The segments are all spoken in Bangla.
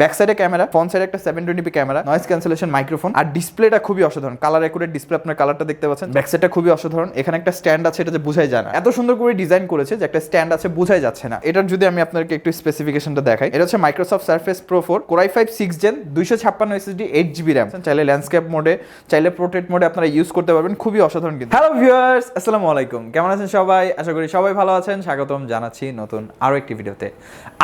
ব্যাক সাইডে ক্যামেরা, ফ্রন্ট সাইডে একটা 720p camera, noise cancellation microphone, আর ডিসপ্লেটা খুবই অসাধারণ, কালার অ্যাকুরেট ডিসপ্লে, আপনার কালারটা দেখতে পাচ্ছেন। ব্যাক সাইডটা খুবই অসাধারণ, এখানে একটা স্ট্যান্ড আছে, এটা যে বোঝাই যায় না, এত সুন্দর করে ডিজাইন করেছে যে একটা স্ট্যান্ড আছে বোঝাই যাচ্ছে না। এটার যদি আমি আপনাকে একটু স্পেসিফিকেশনটা দেখাই, এটা হচ্ছে Microsoft surface pro 4 Core i5 6th Gen 256 SSD 8GB RAM। চাইলে ল্যান্ডস্কেপ মোডে, চাইলে পোর্ট্রেট মোডে আপনারা ইউজ করতে পারবেন, খুবই অসাধারণ কিন্তু। হ্যালো ভিউয়ার্স, আসসালামু আলাইকুম, কেমন আছেন সবাই? আশা করি সবাই ভালো আছেন। স্বাগতম জানাচ্ছি নতুন আরও একটি ভিডিওতে।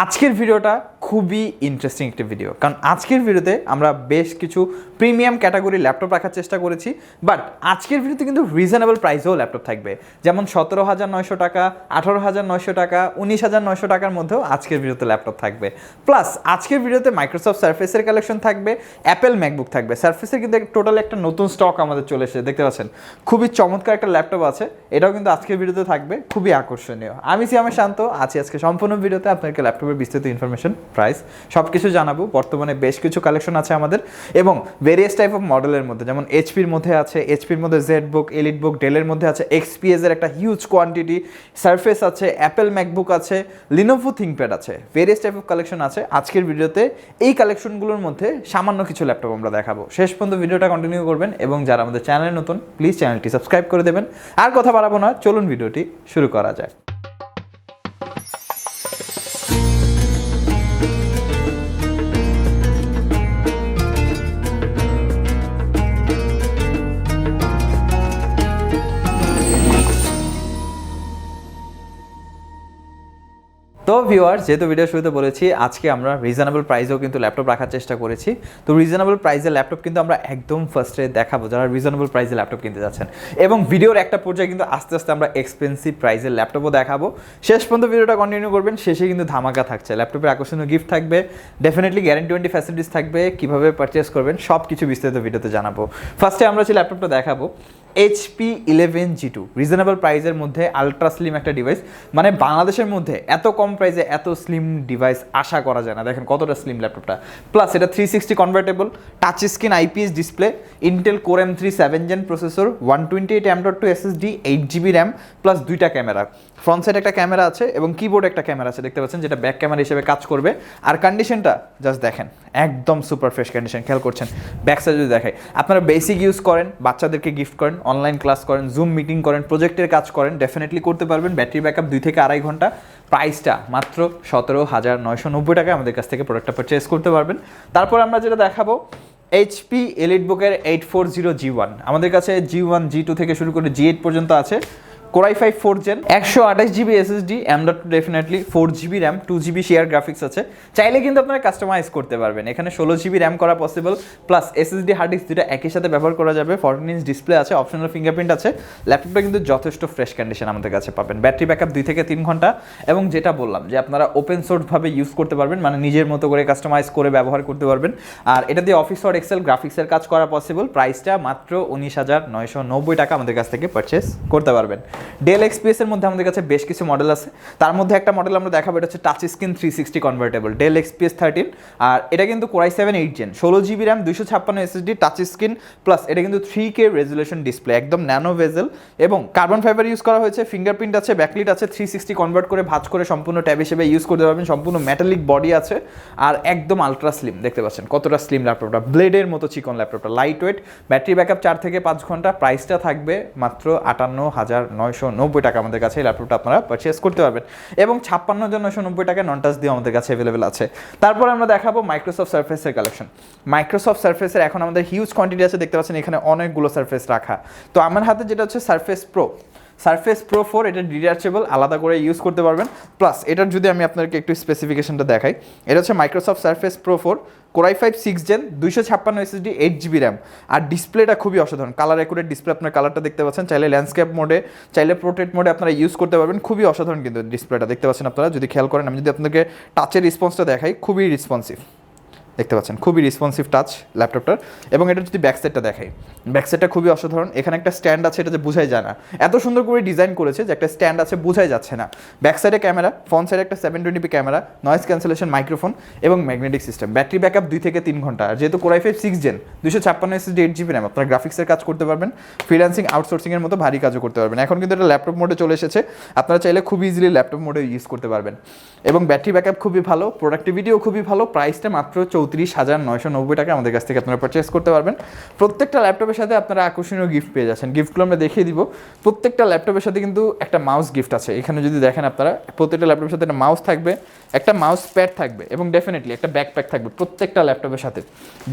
আজকের ভিডিওটা খুবই ইন্টারেস্টিং একটি ভিডিও, কারণ আজকের ভিডিওতে আমরা বেশ কিছু প্রিমিয়াম ক্যাটাগরি ল্যাপটপ রাখার চেষ্টা করেছি, বাট আজকের ভিডিওতে কিন্তু রিজনেবল প্রাইসেও ল্যাপটপ থাকবে, যেমন 17,900 টাকা, 18,900 টাকা, 19,900 টাকার মধ্যেও আজকের ভিডিওতে ল্যাপটপ থাকবে। প্লাস আজকের ভিডিওতে মাইক্রোসফট সারফেসের কালেকশন থাকবে, অ্যাপেল ম্যাকবুক থাকবে। সারফেসের কিন্তু টোটাল একটা নতুন স্টক আমাদের চলে এসেছে, দেখতে পাচ্ছেন খুবই চমৎকার একটা ল্যাপটপ আছে, এটাও কিন্তু আজকের ভিডিওতে থাকবে, খুবই আকর্ষণীয়। আমি সিয়ামের শান্ত আছি আজকে সম্পূর্ণ ভিডিওতে, আপনাকে ল্যাপটপের বিস্তারিত ইনফরমেশন, প্রাইস সব কিছু জানাবো। বর্তমানে বেশ কিছু কালেকশন আছে আমাদের, এবং ভেরিয়াস টাইপ অফ মডেলের মধ্যে, যেমন এইচপির মধ্যে আছে, এইচপির মধ্যে জেড বুক, এলিট বুক, ডেলের মধ্যে আছে এক্সপিএস এর একটা হিউজ কোয়ান্টিটি, সারফেস আছে, অ্যাপেল ম্যাকবুক আছে, লিনোভো থিংকপ্যাড আছে, ভেরিয়াস টাইপ অফ কালেকশন আছে। আজকের ভিডিওতে এই কালেকশনগুলোর মধ্যে সামান্য কিছু ল্যাপটপ আমরা দেখাবো। শেষ পর্যন্ত ভিডিওটা কন্টিনিউ করবেন, এবং যারা আমাদের চ্যানেলে নতুন প্লিজ চ্যানেলটি সাবস্ক্রাইব করে দেবেন। আর কথা বাড়াবো না, চলুন ভিডিওটি শুরু করা যায়। তো ভিউয়ার, যেহেতু ভিডিও শুরুতে বলেছি আজকে আমরা রিজনেবল প্রাইসেও কিন্তু ল্যাপটপ রাখার চেষ্টা করেছি, তো রিজনেবল প্রাইসের ল্যাপটপ কিন্তু আমরা একদম ফার্স্টে দেখাবো যারা রিজনেবল প্রাইসে ল্যাপটপ কিনতে যাচ্ছেন, এবং ভিডিওর একটা পর্যায়ে কিন্তু আস্তে আস্তে আমরা এক্সপেন্সিভ প্রাইসের ল্যাপটপও দেখাবো। শেষ পর্যন্ত ভিডিওটা কন্টিনিউ করবেন, শেষে কিন্তু ধামাকা থাকছে, ল্যাপটপের আকর্ষণীয় গিফট থাকবে, ডেফিনেটলি গ্যারান্টি ওয়ারেন্টি ফ্যাসিলিটিস থাকবে, কীভাবে পারচেস করবেন সব কিছু বিস্তারিত ভিডিওতে জানাবো। ফার্স্টে আমরা যে ল্যাপটপটা দেখাবো HP 11G2, রিজনেবল প্রাইসের মধ্যে আলট্রা স্লিম একটা ডিভাইস, মানে বাংলাদেশের মধ্যে এত কম প্রাইসে এত স্লিম ডিভাইস আশা করা যায় না। দেখেন কতটা স্লিম ল্যাপটপটা, প্লাস এটা 360 convertible, touch screen, IPS display, Intel core M3 7th Gen processor, 128 M.2 SSD, 8GB RAM, plus দুইটা ক্যামেরা, ফ্রন্ট সাইড একটা ক্যামেরা আছে এবং কিবোর্ড একটা ক্যামেরা আছে, দেখতে পাচ্ছেন, যেটা ব্যাক ক্যামেরা হিসেবে কাজ করবে। আর কন্ডিশনটা জাস্ট দেখেন, একদম সুপার ফ্রেশ কন্ডিশন, খেয়াল করছেন। ব্যাক সাইড যদি দেখাই, আপনারা বেসিক ইউজ করেন, বাচ্চাদেরকে গিফট করেন, অনলাইন ক্লাস করেন, জুম মিটিং করেন, প্রজেক্টের কাজ করেন, ডেফিনেটলি করতে পারবেন। ব্যাটারি ব্যাকআপ 2 থেকে 2.5 ঘন্টা। প্রাইসটা মাত্র 17,990 টাকায় আমাদের কাছ থেকে প্রোডাক্টটা পারচেস করতে পারবেন। তারপর আমরা যেটা দেখাবো HP এলিট বুকের 840G1, আমাদের কাছে G1 G2 থেকে শুরু করে G8 পর্যন্ত আছে। Core i5 4th Gen, 128GB SSD, M.2 definitely, 4GB RAM, 2GB share graphics আছে। চাইলে কিন্তু আপনারা কাস্টমাইজ করতে পারবেন, এখানে 16GB RAM করা possible, plus SSD hard disk দুটো একই সাথে ব্যবহার করা যাবে। 14 ইঞ্চ ডিসপ্লে আছে, অপশনাল ফিঙ্গারপ্রিন্ট আছে। ল্যাপটপটা কিন্তু যথেষ্ট ফ্রেশ কন্ডিশন আমাদের কাছে পাবেন। ব্যাটারি ব্যাকআপ 2 থেকে 3 ঘন্টা, এবং যেটা বললাম যে আপনারা ওপেন সোর্সভাবে ইউজ করতে পারবেন, মানে নিজের মতো করে কাস্টমাইজ করে ব্যবহার করতে পারবেন। আর এটা দিয়ে অফিস ওয়ার্ড, এক্সেল, গ্রাফিক্সের কাজ করা পসিবল। প্রাইসটা মাত্র 19,990 টাকা আমাদের কাছ থেকে পারচেস করতে পারবেন। ডেল এক্সপিএস এর মধ্যে আমাদের কাছে বেশ কিছু মডেল আছে, তার মধ্যে একটা মডেল আমরা দেখাবো, এটা হচ্ছে touch screen 360 convertible del XPS 13, আর এটা কিন্তু Core i7 8th Gen, 16GB RAM, 256 SSD, touch screen, plus এটা কিন্তু 3K রেজুলেশন ডিসপ্লে, একদম ন্যানো ভেজেল, এবং কার্বন ফাইবার ইউজ করা হয়েছে, ফিঙ্গারপ্রিন্ট আছে, ব্যাকলিট আছে, 360 কনভার্ট করে ভাঁজ করে সম্পূর্ণ ট্যাব হিসেবে ইউজ করতে পারবেন। সম্পূর্ণ মেটালিক বডি আছে, আর একদম আলট্রা স্লিম, দেখতে পাচ্ছেন কতটা স্লিম ল্যাপটপটা, ব্লেডের মতো চিকন ল্যাপটপটা, লাইট ওয়েট, ব্যাটারি ব্যাকআপ 4 থেকে 5 ঘন্টা। প্রাইসটা থাকবে মাত্র 58,990 টাকা আমাদের কাছে এই ল্যাপটপটা আপনারা পারচেস করতে পারবেন, এবং 56,990 টাকা নন টাচ দিয়ে আমাদের কাছে অ্যাভেলেবেল আছে। তারপর আমরা দেখাবো মাইক্রোসফট সারফেসের কালেকশন। মাইক্রোসফট সারফেসের এখন আমাদের হিউজ কোয়ান্টিটি আছে, দেখতে পাচ্ছেন এখানে অনেকগুলো সারফেস রাখা। তো আমার হাতে যেটা হচ্ছে সারফেস প্রো 4, এটা ডিটাচেবল, আলাদা করে ইউজ করতে পারবেন। প্লাস এটার যদি আমি আপনাকে একটু স্পেসিফিকেশনটা দেখাই, এটা হচ্ছে Microsoft surface pro 4 Core i5 6th Gen, 256 SSD, 8GB RAM, আর ডিসপ্লেটা খুবই অসাধারণ, কালার অ্যাকুরেট ডিসপ্লে, আপনার কালারটা দেখতে পাচ্ছেন। চাইলে ল্যান্ডস্কেপ মোডে, চাইলে পোর্ট্রেট মোডে আপনারা ইউজ করতে পারবেন, খুবই অসাধারণ কিন্তু ডিসপ্লেটা, দেখতে পাচ্ছেন আপনারা যদি খেয়াল করেন। আমি যদি আপনাকে টাচের রেসপন্সটা দেখাই, খুবই রেসপন্সিভ, দেখতে পাচ্ছেন খুবই রেসপন্সিভ টাচ ল্যাপটপটার। এবং এটা যদি ব্যাক সাইডটা দেখাই, ব্যাক সাইডটা খুবই অসাধারণ, এখানে একটা স্ট্যান্ড আছে, এটা যে বোঝাই যায় না, এত সুন্দর করে ডিজাইন করেছে যে একটা স্ট্যান্ড আছে বোঝাই যাচ্ছে না। ব্যাক সাইডে ক্যামেরা, ফ্রন্ট সাইডে একটা 720p camera, noise cancellation microphone, এবং ম্যাগনেটিক সিস্টেম। ব্যাটারি ব্যাকআপ 2 থেকে 3 ঘন্টা। আর যেহেতু Core i5 6th Gen, 256 SSD, 8GB RAM, আপনারা গ্রাফিক্সের কাজ করতে পারবেন, ফ্রিল্যান্সিং, আউটসোর্সিংয়ের মতো ভারী কাজও করতে পারবেন। এখন কিন্তু এটা ল্যাপটপ মোডে চলে এসেছে, আপনারা চাইলে খুব ইজিলি ল্যাপটপ মোডে ইউজ করতে পারবেন। এবং ব্যাটারি ব্যাকআপ খুবই ভালো, প্রোডাক্টিভিটিও খুবই ভালো। প্রাইসটা মাত্র 34,990 টাকা আমাদের কাছ থেকে আপনারা পারচেস করতে পারবেন। প্রত্যেকটা ল্যাপটপের সাথে আপনারা আকর্ষণীয় গিফট পেয়ে যাচ্ছেন। গিফটগুলো আমরা দেখিয়ে দিব। প্রত্যেকটা ল্যাপটপের সাথে কিন্তু একটা মাউস গিফট আছে। এখানে যদি দেখেন আপনারা, প্রত্যেকটা ল্যাপটপের সাথে একটা মাউস থাকবে, একটা মাউস প্যাড থাকবে এবং ডেফিনেটলি একটা ব্যাকপ্যাক থাকবে প্রত্যেকটা ল্যাপটপের সাথে।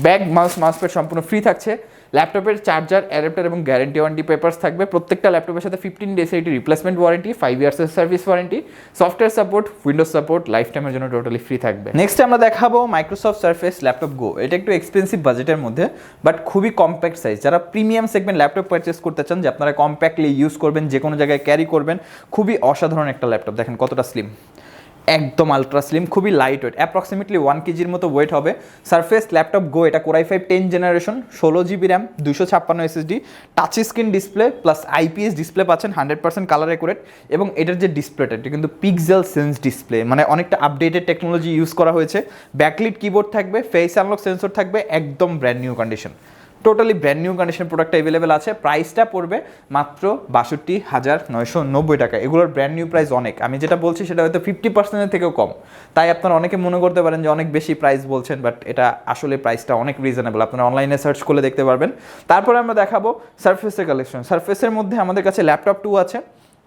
ব্যাগ, মাউস প্যাড সম্পূর্ণ ফ্রি থাকছে। ল্যাপটপের চার্জার, অ্যাডাপ্টার এবং গ্যারেন্টি ওয়ারেন্টি পেপারস থাকবে। প্রত্যেকটা ল্যাপটপের সাথে 15 ডেজ এটি রিপ্লেসমেন্ট ওয়ারেন্টি, 5 ইয়ার্সের service warranty, software support, Windows support life টাইমের জন্য টোটালি ফ্রি থাকবে। নেক্সট আমরা দেখাবো মাইক্রোসফট সারফেস ল্যাপটপ গো। এটা একটু এক্সপেন্সিভ বাজেটের মধ্যে বাট খুবই কম্প্যাক্ট সাইজ। যারা প্রিমিয়াম সেগমেন্ট ল্যাপটপ পারচেস করতে চান, যে আপনারা কম্প্যাক্টলি ইউজ করবেন, যে কোনো জায়গায় ক্যারি করবেন, খুবই অসাধারণ একটা ল্যাপটপ। দেখেন কতটা স্লিম, একদম আলট্রা স্লিম, খুবই লাইট ওয়েট, অ্যাপ্রক্সিমেটলি 1 কেজির মতো ওয়েট হবে। সারফেস ল্যাপটপ গো, এটা core i5 10 generation, 16 GB RAM, 256 SSD, touch screen display plus IPS display পাচ্ছেন, 100% কালার অ্যাকুরেট। এবং এটার যে ডিসপ্লেটা, এটা কিন্তু পিক্সেল সেন্স ডিসপ্লে, মানে অনেকটা আপডেটেড টেকনোলজি ইউজ করা হয়েছে। ব্যাকলিট কিবোর্ড থাকবে, ফেস আনলক সেন্সর থাকবে, একদম brand new condition, totally brand new condition product available আছে। প্রাইসটা পড়বে মাত্র 62,990 টাকা। এগুলোর ব্র্যান্ড নিউ প্রাইস অনেক, আমি যেটা বলছি সেটা হয়তো 50%-এর থেকেও কম। তাই আপনারা অনেকে মনে করতে পারেন যে অনেক বেশি প্রাইস বলছেন, বাট এটা আসলে প্রাইসটা অনেক রিজনেবল। আপনারা অনলাইনে সার্চ করলে দেখতে পারবেন। তারপরে আমরা দেখাবো সারফেসের কালেকশন। সারফেসের মধ্যে আমাদের কাছে ল্যাপটপ 2 আছে,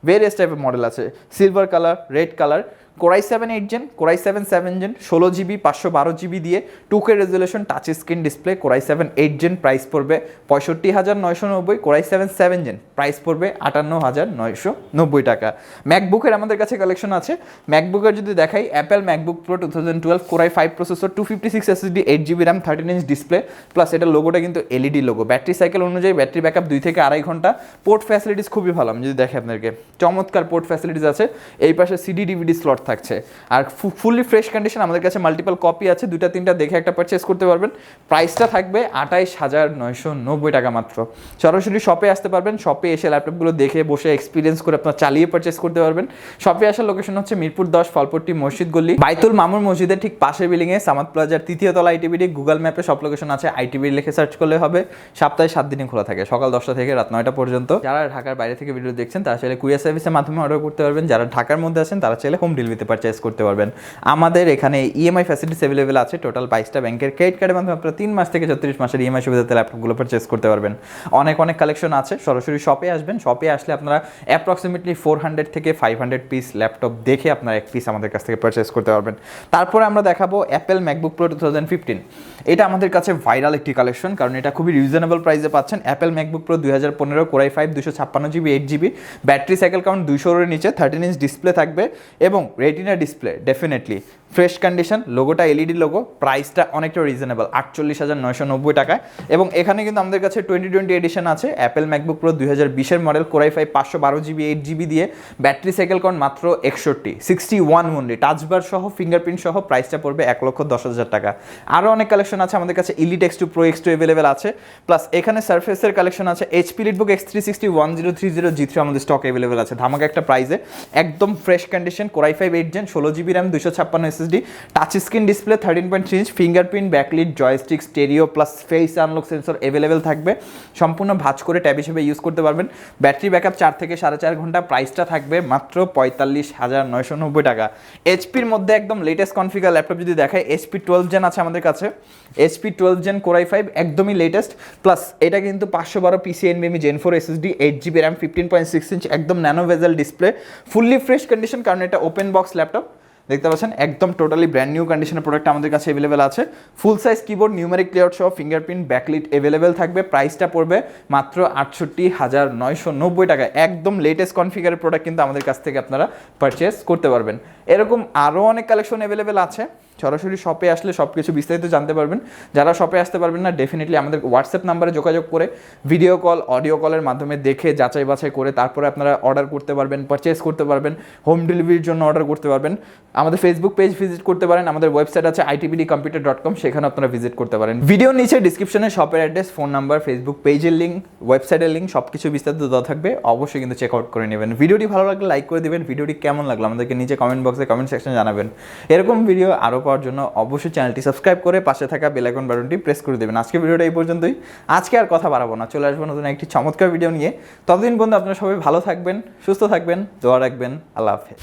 ভেরিয়াস টাইপের মডেল আছে, silver colour, red colour, core i7 8 gen, core i7 7 gen, 16 GB 512 GB দিয়ে 2K resolution touch screen display, core i7 8 gen price পড়বে 65,990, কোর i7 7 জেন প্রাইস পড়বে 58,990 টাকা। ম্যাকবুকের আমাদের কাছে কালেকশন আছে। ম্যাকবুকের যদি দেখাই, Apple MacBook pro 2012, core i5 processor, 256 SSD, 8 GB RAM, 13 inch display plus এটার লোগোটা কিন্তু LED লোগো। ব্যাটারি সাইকেল অনুযায়ী ব্যাটারি ব্যাকআপ 2 থেকে 2.5 ঘন্টা। পোর্ট ফ্যাসিলিটিস খুবই ভালো, আমি যদি দেখি আপনাদেরকে, চমৎকার পোর্ট ফ্যাসিলিটিস আছে। এই পাশে CD DVD স্লট থাকছে। আর ফুললি ফ্রেশ কন্ডিশন, আমাদের কাছে মাল্টিপল কপি আছে, 2-3টা দেখে একটা পারচেস করতে পারবেন। প্রাইসটা থাকবে 28,990 টাকা মাত্র। সরাসরি শপে আসতে পারবেন, শপে এসে ল্যাপটপগুলো দেখে বসে এক্সপিরিয়েন্স করে আপনারা চালিয়ে পারচেস করতে পারবেন। শপে আসার লোকেশন হচ্ছে মিরপুর 10, ফলপট্টি মসজিদ গলি, বাইতুল মামুর মসজিদের ঠিক পাশের বিল্ডিংয়ে, সামাদ প্লাজার 3য় তলা ITBD। গুগল ম্যাপে সব লোকেশন আছে, ITBD লিখে সার্চ করলে হবে। সপ্তাহে 7 দিনই খোলা থাকে, সকাল 10টা থেকে রাত 9টা পর্যন্ত। যারা ঢাকার বাইরে থেকে ভিডিও দেখছেন তারা চাইলে কুরিয়ার সার্ভিসের মাধ্যমে অর্ডার করতে পারবেন। যারা ঢাকার মধ্যে আছেন তারা চাইলে হোম ডেলিভারিতে পারচেস করতে পারবেন। আমাদের এখানে EMI ফ্যাসিলিটিস অ্যাভেলেবেল আছে। টোটাল 22টা ব্যাংকের ক্রেডিট কার্ডের মাধ্যমে আপনারা 3 মাস থেকে 36 মাসের EMI সুবিধাতে ল্যাপটপগুলো পারচেস করতে পারবেন। অনেক কালেকশন আছে। সরাসরি শপে আসবেন, শপে আসলে আপনারা অ্যাপ্রক্সিমেটলি 400 থেকে 500 পিস ল্যাপটপ দেখে আপনারা এক পিস আমাদের কাছ থেকে পারচেস করতে পারবেন। তারপরে আমরা দেখাবো অ্যাপেল ম্যাকবুক প্রো 2015। এটা আমাদের কাছে ভাইরাল একটি কালেকশন, কারণ এটা খুবই রিজনেবল প্রাইসে পাচ্ছেন। Apple MacBook Pro 2015, core i5 256 GB, 8 GB, battery cycle count 200-এর নিচে, 13 ইঞ্চ ডিসপ্লে থাকবে এবং retina display, definitely fresh condition, লোগোটা LED লোগো। প্রাইসটা অনেকটা রিজনেবল, 48,990 টাকায়। এবং এখানে কিন্তু আমাদের কাছে 2020 এডিশন আছে, অ্যাপেল ম্যাকবুক প্রো 2020-এর model, core i5 512 GB, 8 GB দিয়ে, ব্যাটারি সাইকেল কাউন্ট মাত্র 61 ওনলি, টাচবার সহ, ফিঙ্গারপ্রিন্ট সহ। প্রাইসটা পড়বে 1,10,000 টাকা। আরও অনেক কালেকশন আছে আমাদের কাছে, elite X2 Pro X2 available আছে। প্লাস এখানে সারফেসের কালেকশন আছে, HP লিটবুক X360 1030 G3 আমাদের স্টক অ্যাভেলেবেল আছে ধামাকা একটা প্রাইসে, একদম fresh condition. Core i5 8 gen, 16 GB RAM, 256 SSD, touch screen display, 13.3 inch, fingerprint, backlit, joystick, stereo plus face unlock sensor available থাকবে। সম্পূর্ণ ভাঁজ করে ট্যাব হিসেবে ইউজ করতে পারবেন। ব্যাটারি ব্যাকআপ 4 থেকে 4.5 ঘন্টা। প্রাইসটা থাকবে মাত্র 45,990 টাকা। HPর মধ্যে একদম লেটেস্ট কনফিগার ল্যাপটপ যদি দেখায়, HP 12 জেন আছে আমাদের কাছে। HP 12 জেন কোর i5 একদমই লেটেস্ট, প্লাস এটা কিন্তু 512 PCNVMe Gen 4 SSD, 8 GB RAM, 15.6 inch, একদম nano bezel display, fully fresh condition, কারণ এটা ওপেন বক্স ল্যাপটপ। দেখতে পাচ্ছেন একদম টোটালি ব্র্যান্ড নিউ কন্ডিশনের প্রোডাক্ট আমাদের কাছে অ্যাভেলেবেল আছে। Full size keyboard, numeric layout সহ, ফিঙ্গারপ্রিন্ট, ব্যাকলিট অ্যাভেলেবেল থাকবে। প্রাইসটা পড়বে মাত্র 68,990 টাকা। একদম লেটেস্ট কনফিগারের প্রোডাক্ট কিন্তু আমাদের কাছ থেকে আপনারা পারচেস করতে পারবেন। এরকম আরও অনেক কালেকশন অ্যাভেলেবেল আছে। সরাসরি শপে আসলে সব কিছু বিস্তারিত জানতে পারবেন। যারা শপে আসতে পারবেন না, ডেফিনেটলি আমাদের হোয়াটসঅ্যাপ নাম্বারে যোগাযোগ করে ভিডিও কল, অডিও কলের মাধ্যমে দেখে যাচাই বাছাই করে তারপরে আপনারা অর্ডার করতে পারবেন, পারচেস করতে পারবেন, হোম ডেলিভারির জন্য অর্ডার করতে পারবেন। আমাদের ফেসবুক পেজ ভিজিট করতে পারেন, আমাদের ওয়েবসাইট আছে itbdcomputer.com, সেখানে আপনারা ভিজিট করতে পারেন। ভিডিওর নিচে ডিসক্রিপশনে শপের অ্যাড্রেস, ফোন নাম্বার, ফেসবুক পেজের লিঙ্ক, ওয়েবসাইটের লিঙ্ক সব কিছু বিস্তারিত দেওয়া থাকবে। অবশ্যই কিন্তু চেক আউট করে নেবেন। ভিডিওটি ভালো লাগলে লাইক করে দেবেন। ভিডিওটি কেমন লাগলো আমাদেরকে নিচে কমেন্ট বক্সে, কমেন্ট সেকশনে জানাবেন। এরকম ভিডিও আরও পাওয়ার জন্য অবশ্যই চ্যানেলটি সাবস্ক্রাইব করে পাশে থাকা বেল আইকন বাটনটি প্রেস করে দেবেন। আজকে ভিডিওটা এই পর্যন্তই। আজকে আর কথা বাড়াবো না, চলে আসবো নতুন একটি চমৎকার ভিডিও নিয়ে। ততদিন পর্যন্ত আপনারা সবাই ভালো থাকবেন, সুস্থ থাকবেন, দোয়া রাখবেন। আল্লাহ হাফেজ।